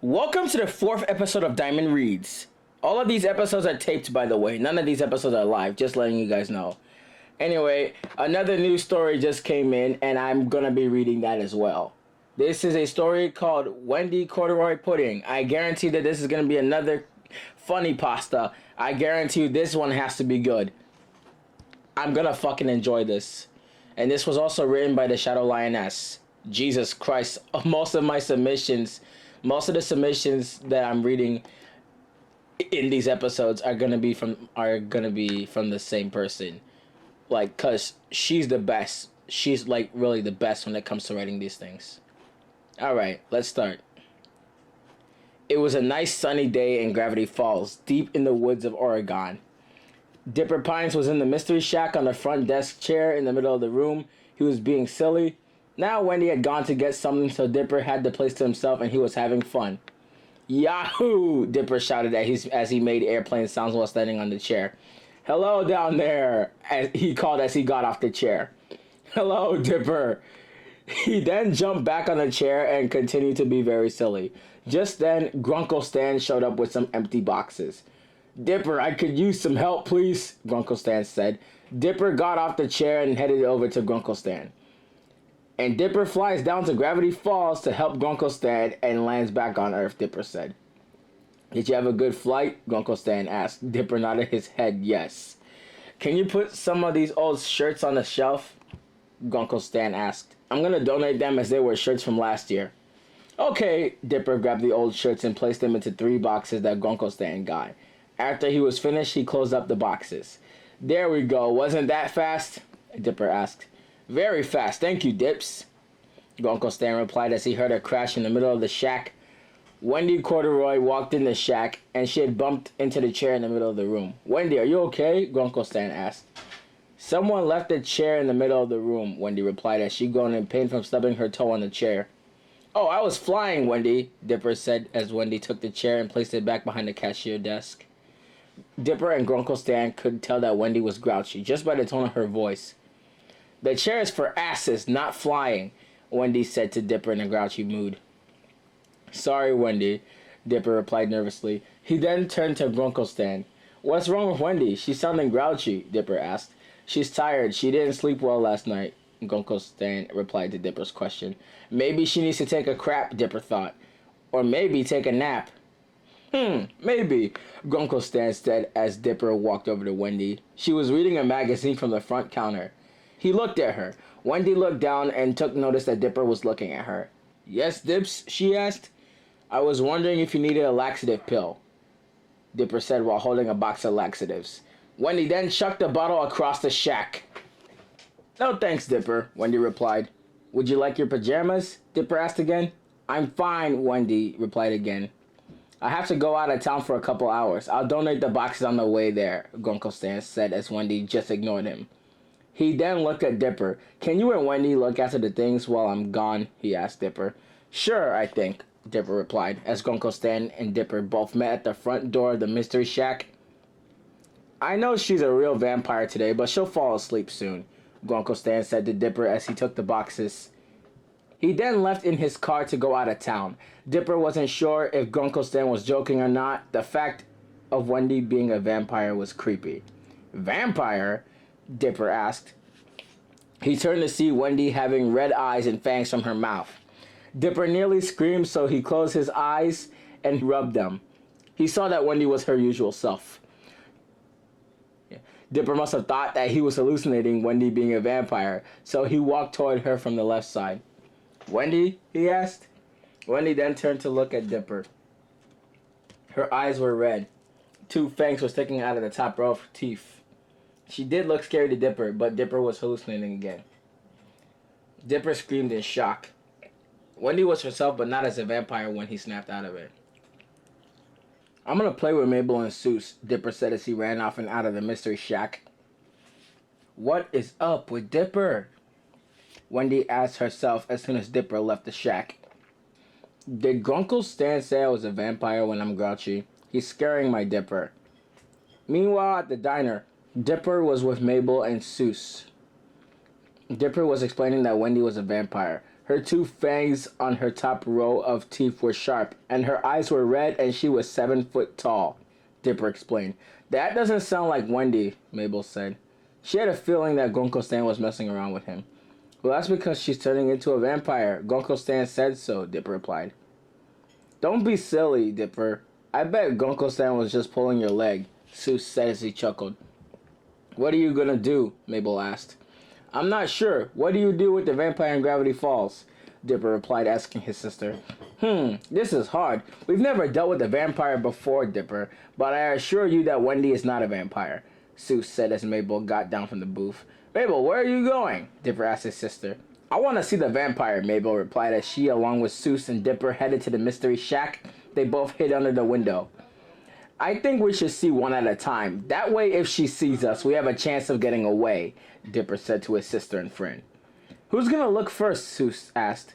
Welcome to the 4th episode of Diamond Reads. All of these episodes are taped, by the way. None of these episodes are live, just letting you guys know. Anyway, another news story just came in, and I'm gonna be reading that as well. This is a story called Wendy Corduroy Pudding. I guarantee that this is gonna be another funny pasta. I guarantee you this one has to be good. I'm gonna fucking enjoy this. And this was also written by the Shadow Lioness. Jesus Christ, most of the submissions that I'm reading in these episodes are gonna be from the same person. Like, cause she's the best. She's like really the best when it comes to writing these things. Alright, let's start. It was a nice sunny day in Gravity Falls, deep in the woods of Oregon. Dipper Pines was in the mystery shack on the front desk chair in the middle of the room. He was being silly. Now Wendy had gone to get something, so Dipper had the place to himself and he was having fun. Yahoo! Dipper shouted as he made airplane sounds while standing on the chair. Hello down there, as he called as he got off the chair. Hello, Dipper. He then jumped back on the chair and continued to be very silly. Just then, Grunkle Stan showed up with some empty boxes. Dipper, I could use some help, please, Grunkle Stan said. Dipper got off the chair and headed over to Grunkle Stan. And Dipper flies down to Gravity Falls to help Grunkle Stan and lands back on Earth, Dipper said. Did you have a good flight? Grunkle Stan asked. Dipper nodded his head yes. Can you put some of these old shirts on the shelf? Grunkle Stan asked. I'm going to donate them as they were shirts from last year. Okay, Dipper grabbed the old shirts and placed them into 3 boxes that Grunkle Stan got. After he was finished, he closed up the boxes. There we go. Wasn't that fast? Dipper asked. Very fast. Thank you, Dips. Grunkle Stan replied as he heard a crash in the middle of the shack. Wendy Corduroy walked in the shack, and she had bumped into the chair in the middle of the room. Wendy, are you okay? Grunkle Stan asked. Someone left the chair in the middle of the room, Wendy replied as she groaned in pain from stubbing her toe on the chair. Oh, I was flying, Wendy, Dipper said as Wendy took the chair and placed it back behind the cashier desk. Dipper and Grunkle Stan could tell that Wendy was grouchy, just by the tone of her voice. The chair is for asses, not flying, Wendy said to Dipper in a grouchy mood. Sorry, Wendy, Dipper replied nervously. He then turned to Grunkle Stan. What's wrong with Wendy? She's sounding grouchy, Dipper asked. She's tired. She didn't sleep well last night, Grunkle Stan replied to Dipper's question. Maybe she needs to take a crap, Dipper thought. Or maybe take a nap. Maybe, Grunkle Stan said as Dipper walked over to Wendy. She was reading a magazine from the front counter. He looked at her. Wendy looked down and took notice that Dipper was looking at her. Yes, Dips, she asked. I was wondering if you needed a laxative pill, Dipper said while holding a box of laxatives. Wendy then chucked the bottle across the shack. No thanks, Dipper, Wendy replied. Would you like your pajamas? Dipper asked again. I'm fine, Wendy replied again. I have to go out of town for a couple hours. I'll donate the boxes on the way there, Grunkle Stan said as Wendy just ignored him. He then looked at Dipper. Can you and Wendy look after the things while I'm gone? He asked Dipper. Sure, I think, Dipper replied, as Grunkle Stan and Dipper both met at the front door of the mystery shack. I know she's a real vampire today, but she'll fall asleep soon, Grunkle Stan said to Dipper as he took the boxes. He then left in his car to go out of town. Dipper wasn't sure if Grunkle Stan was joking or not. The fact of Wendy being a vampire was creepy. Vampire? Dipper asked. He turned to see Wendy having red eyes and fangs from her mouth. Dipper nearly screamed, so he closed his eyes and rubbed them. He saw that Wendy was her usual self. Dipper must have thought that he was hallucinating Wendy being a vampire, so he walked toward her from the left side. Wendy? He asked. Wendy then turned to look at Dipper. Her eyes were red. 2 fangs were sticking out of the top row of her teeth. She did look scary to Dipper, but Dipper was hallucinating again. Dipper screamed in shock. Wendy was herself, but not as a vampire when he snapped out of it. I'm gonna play with Mabel and Seuss, Dipper said as he ran off and out of the mystery shack. What is up with Dipper? Wendy asked herself as soon as Dipper left the shack. Did Grunkle Stan say I was a vampire when I'm grouchy? He's scaring my Dipper. Meanwhile, at the diner, Dipper was with Mabel and Seuss. Dipper was explaining that Wendy was a vampire. Her two fangs on her top row of teeth were sharp, and her eyes were red, and she was 7 foot tall, Dipper explained. That doesn't sound like Wendy, Mabel said. She had a feeling that Gonko Stan was messing around with him. Well, that's because she's turning into a vampire. Gonko Stan said so, Dipper replied. Don't be silly, Dipper. I bet Gonko Stan was just pulling your leg, Seuss said as he chuckled. What are you gonna do? Mabel asked. I'm not sure. What do you do with the vampire in Gravity Falls? Dipper replied, asking his sister. This is hard. We've never dealt with a vampire before, Dipper, but I assure you that Wendy is not a vampire, Seuss said as Mabel got down from the booth. Mabel, where are you going? Dipper asked his sister. I want to see the vampire, Mabel replied as she, along with Seuss and Dipper, headed to the mystery shack. They both hid under the window. I think we should see one at a time. That way, if she sees us, we have a chance of getting away, Dipper said to his sister and friend. Who's gonna look first? Seuss asked.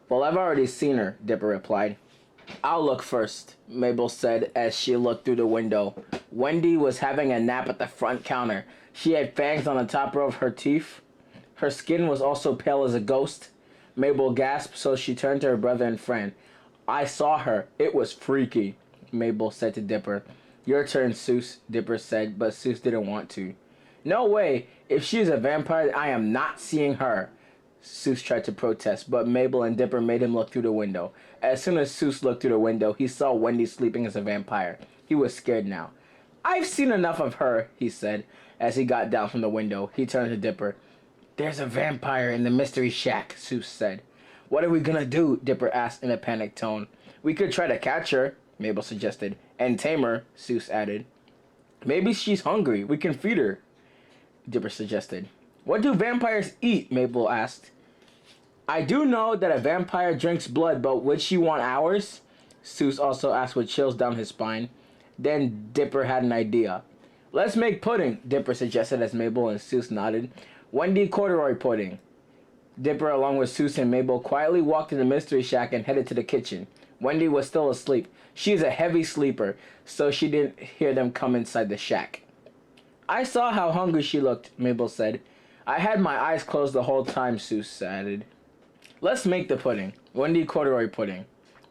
Well, I've already seen her, Dipper replied. I'll look first, Mabel said as she looked through the window. Wendy was having a nap at the front counter. She had fangs on the top row of her teeth. Her skin was also pale as a ghost. Mabel gasped, so she turned to her brother and friend. I saw her. It was freaky, Mabel said to Dipper. Your turn, Seuss, Dipper said, but Seuss didn't want to. No way. If she is a vampire, I am not seeing her. Seuss tried to protest, but Mabel and Dipper made him look through the window. As soon as Seuss looked through the window, he saw Wendy sleeping as a vampire. He was scared now. I've seen enough of her, he said. As he got down from the window, he turned to Dipper. There's a vampire in the mystery shack, Seuss said. What are we gonna do? Dipper asked in a panicked tone. We could try to catch her, Mabel suggested. And tame her, Seuss added. Maybe she's hungry. We can feed her, Dipper suggested. What do vampires eat? Mabel asked. I do know that a vampire drinks blood, but would she want ours? Seuss also asked with chills down his spine. Then Dipper had an idea. Let's make pudding, Dipper suggested as Mabel and Seuss nodded. Wendy Corduroy pudding. Dipper, along with Seuss and Mabel, quietly walked in the mystery shack and headed to the kitchen. Wendy was still asleep. She is a heavy sleeper, so she didn't hear them come inside the shack. I saw how hungry she looked, Mabel said. I had my eyes closed the whole time, Seuss added. Let's make the pudding. Wendy Corduroy pudding,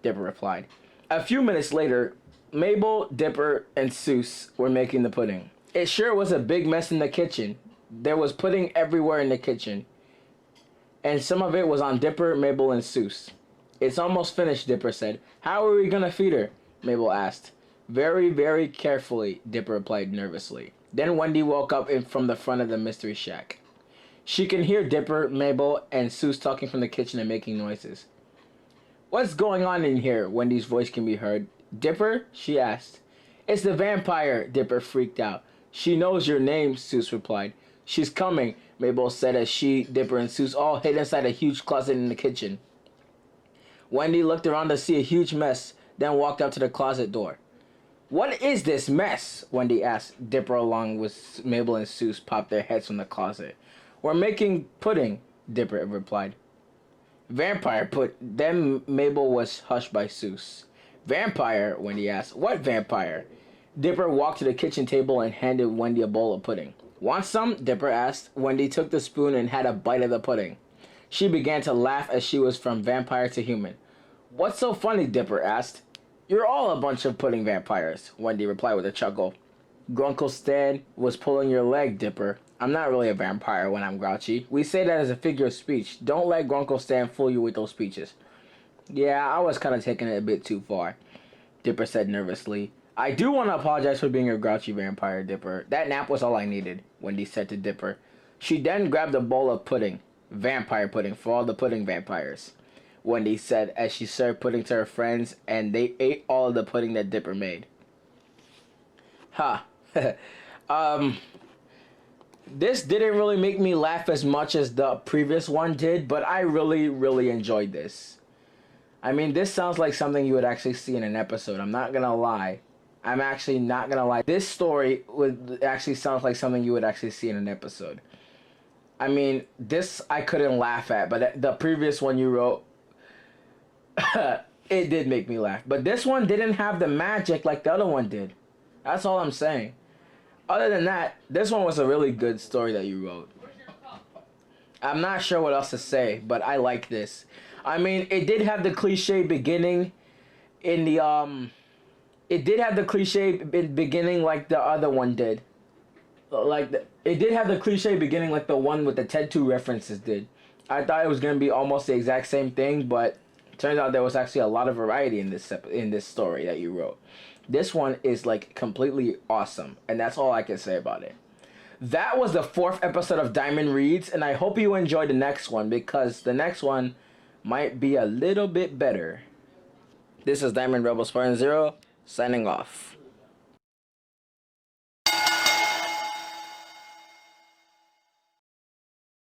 Dipper replied. A few minutes later, Mabel, Dipper, and Seuss were making the pudding. It sure was a big mess in the kitchen. There was pudding everywhere in the kitchen, and some of it was on Dipper, Mabel, and Seuss. It's almost finished, Dipper said. How are we gonna feed her? Mabel asked. Very, very carefully, Dipper replied nervously. Then Wendy woke up from the front of the mystery shack. She can hear Dipper, Mabel, and Seuss talking from the kitchen and making noises. What's going on in here? Wendy's voice can be heard. Dipper? She asked. It's the vampire, Dipper freaked out. She knows your name, Seuss replied. She's coming, Mabel said as she, Dipper, and Seuss all hid inside a huge closet in the kitchen. Wendy looked around to see a huge mess, then walked up to the closet door. What is this mess? Wendy asked. Dipper, along with Mabel and Seuss, popped their heads from the closet. We're making pudding, Dipper replied. Vampire Then Mabel was hushed by Seuss. Vampire? Wendy asked. What vampire? Dipper walked to the kitchen table and handed Wendy a bowl of pudding. Want some? Dipper asked. Wendy took the spoon and had a bite of the pudding. She began to laugh as she was from vampire to human. What's so funny? Dipper asked. You're all a bunch of pudding vampires, Wendy replied with a chuckle. Grunkle Stan was pulling your leg, Dipper. I'm not really a vampire when I'm grouchy. We say that as a figure of speech. Don't let Grunkle Stan fool you with those speeches. Yeah, I was kind of taking it a bit too far, Dipper said nervously. I do want to apologize for being a grouchy vampire, Dipper. That nap was all I needed, Wendy said to Dipper. She then grabbed a bowl of pudding. Vampire pudding for all the pudding vampires, Wendy said as she served pudding to her friends, and they ate all of the pudding that Dipper made. Ha. This didn't really make me laugh as much as the previous one did, but I really, really enjoyed this. I mean, this sounds like something you would actually see in an episode. I'm not gonna lie. I'm actually not gonna lie. This story would actually sound like something you would actually see in an episode. I mean, this I couldn't laugh at, but the previous one you wrote, it did make me laugh. But this one didn't have the magic like the other one did. That's all I'm saying. Other than that, this one was a really good story that you wrote. I'm not sure what else to say, but I like this. I mean, it did have the cliche beginning in the it did have the cliche beginning like the other one did. It did have the cliche beginning like the one with the Ted 2 references did. I thought it was going to be almost the exact same thing, but turns out there was actually a lot of variety in this story that you wrote. This one is like completely awesome, and that's all I can say about it. That was the 4th episode of Diamond Reads, and I hope you enjoy the next one because the next one might be a little bit better. This is Diamond Rebel Spartan Zero signing off.